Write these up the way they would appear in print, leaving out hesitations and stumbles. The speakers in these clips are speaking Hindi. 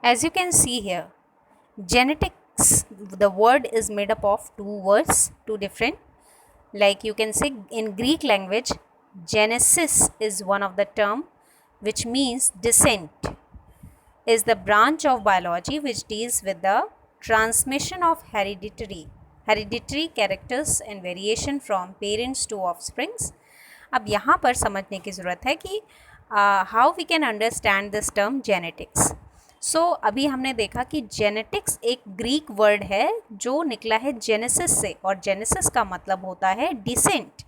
As you can see here, genetics, the word is made up of two words, two different. Like you can say in Greek language, genesis is one of the term which means descent, is the branch of biology which deals with the transmission of hereditary characters and variation from parents to offsprings. अब यहाँ पर समझने की ज़रूरत है कि how we can understand this term genetics. So अभी हमने देखा कि जेनेटिक्स एक ग्रीक वर्ड है जो निकला है जेनेसिस से, और जेनेसिस का मतलब होता है डिसेंट,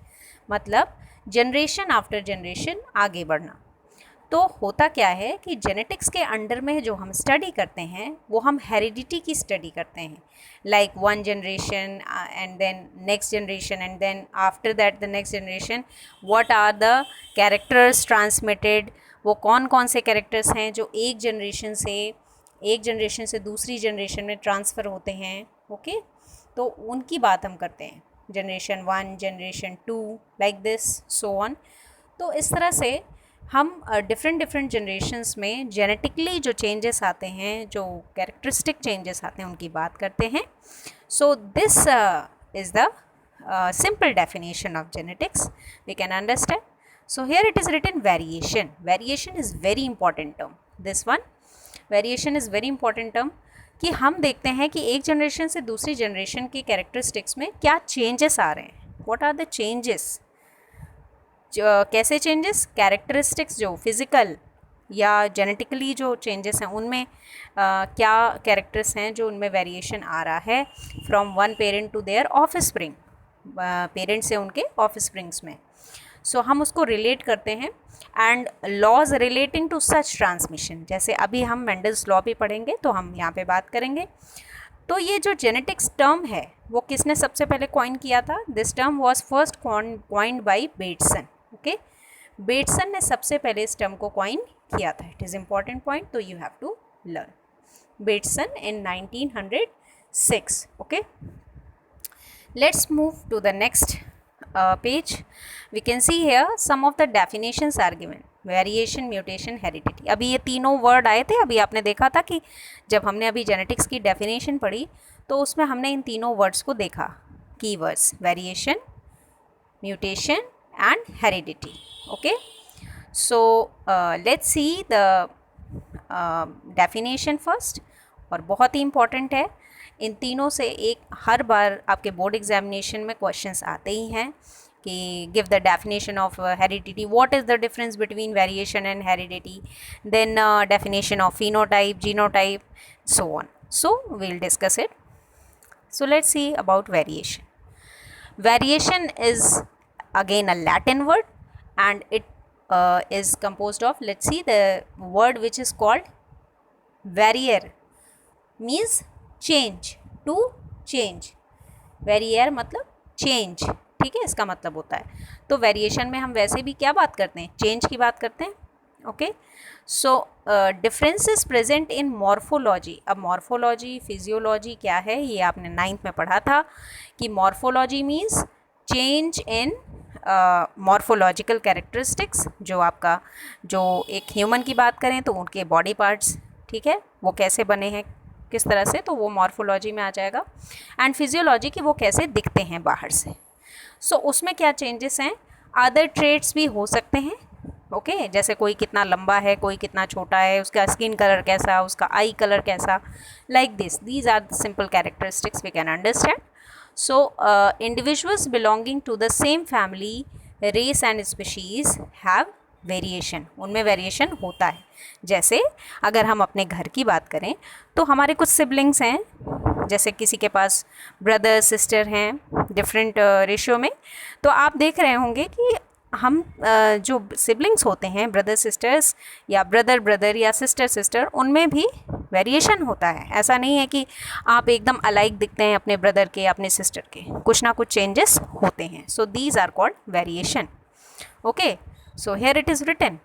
मतलब जनरेशन आफ्टर जनरेशन आगे बढ़ना. तो होता क्या है कि जेनेटिक्स के अंडर में जो हम स्टडी करते हैं वो हम हेरिडिटी की स्टडी करते हैं, like one generation and then next generation and then after that the next generation, what are the characters transmitted, वो कौन कौन से कैरेक्टर्स हैं जो एक जनरेशन से दूसरी जनरेशन में ट्रांसफ़र होते हैं. ओके, तो उनकी बात हम करते हैं, generation 1, generation 2, like this so on. तो इस तरह से हम डिफरेंट जनरेशन्स में जेनेटिकली जो चेंजेस आते हैं, जो कैरेक्टरिस्टिक चेंजेस आते हैं, उनकी बात करते हैं. So this is the simple definition of genetics we can understand. So here it is written variation. Variation is very important term. This one, variation is very important term, कि हम देखते हैं कि एक जनरेशन से दूसरी जनरेशन की कैरेक्टरिस्टिक्स में क्या चेंजेस आ रहे हैं. व्हाट आर द चेंजेस, कैसे चेंजेस, कैरेक्टरिस्टिक्स जो फिज़िकल या जेनेटिकली जो चेंजेस हैं उनमें क्या कैरेक्टर्स हैं जो उनमें वेरिएशन आ रहा है from one parent to their offspring, parent से उनके ऑफस्प्रिंग्स में. सो हम उसको रिलेट करते हैं and laws relating to such transmission, जैसे अभी हम मेंडल्स लॉ भी पढ़ेंगे तो हम यहाँ पे बात करेंगे. तो ये जो जेनेटिक्स टर्म है वो किसने सबसे पहले कॉइन किया था. This term was first coined by Bateson. Okay, Bateson ने सबसे पहले इस टर्म को कॉइन किया था. इट इज़ इम्पॉर्टेंट पॉइंट, तो you have to learn. Bateson in 1906. Okay, let's move to the next page. We can see here some of the definitions are given. Variation, mutation, heredity. अभी ये तीनों वर्ड आए थे. अभी आपने देखा था कि जब हमने अभी जेनेटिक्स की डेफिनेशन पढ़ी तो उसमें हमने इन तीनों वर्ड्स को देखा, keywords variation, mutation and heredity. Okay, so let's see the definition first. और बहुत ही इंपॉर्टेंट है, इन तीनों से एक हर बार आपके बोर्ड एग्जामिनेशन में क्वेश्चंस आते ही हैं कि give the definition of heredity, what is the difference between variation and heredity, then definition of phenotype, genotype, so on. So we will discuss it. So let's see about variation. Variation is again a Latin word and it is composed of, let's see, the word which is called variare means change, to change. variare मतलब change, ठीक है, इसका मतलब होता है. तो वेरिएशन में हम वैसे भी क्या बात करते हैं, चेंज की बात करते हैं. Okay, so differences present in morphology. अब मॉर्फोलॉजी, फिजियोलॉजी क्या है ये आपने 9th में पढ़ा था कि morphology means change in morphological characteristics, जो आपका, जो एक ह्यूमन की बात करें तो उनके बॉडी पार्ट्स, ठीक है, वो कैसे बने हैं किस तरह से, तो वो मॉर्फोलॉजी में आ जाएगा. एंड फिजियोलॉजी कि वो कैसे दिखते हैं बाहर से. सो उसमें क्या चेंजेस हैं, अदर ट्रेट्स भी हो सकते हैं. ओके, जैसे कोई कितना लंबा है, कोई कितना छोटा है, उसका स्किन कलर कैसा, उसका आई कलर कैसा, like this. These are the simple characteristics we can understand. So individuals belonging to the same family, race and species have variation. उनमें वेरिएशन होता है. जैसे अगर हम अपने घर की बात करें तो हमारे कुछ सिबलिंग्स हैं, जैसे किसी के पास ब्रदर सिस्टर हैं डिफरेंट रेशियो में, तो आप देख रहे होंगे कि हम जो सिबलिंग्स होते हैं, ब्रदर सिस्टर्स या ब्रदर या सिस्टर, उनमें भी वेरिएशन होता है. ऐसा नहीं है कि आप एकदम अलाइक दिखते हैं अपने ब्रदर के, अपने सिस्टर के, कुछ ना कुछ चेंजेस होते हैं. So these are called variation. Okay, so here it is written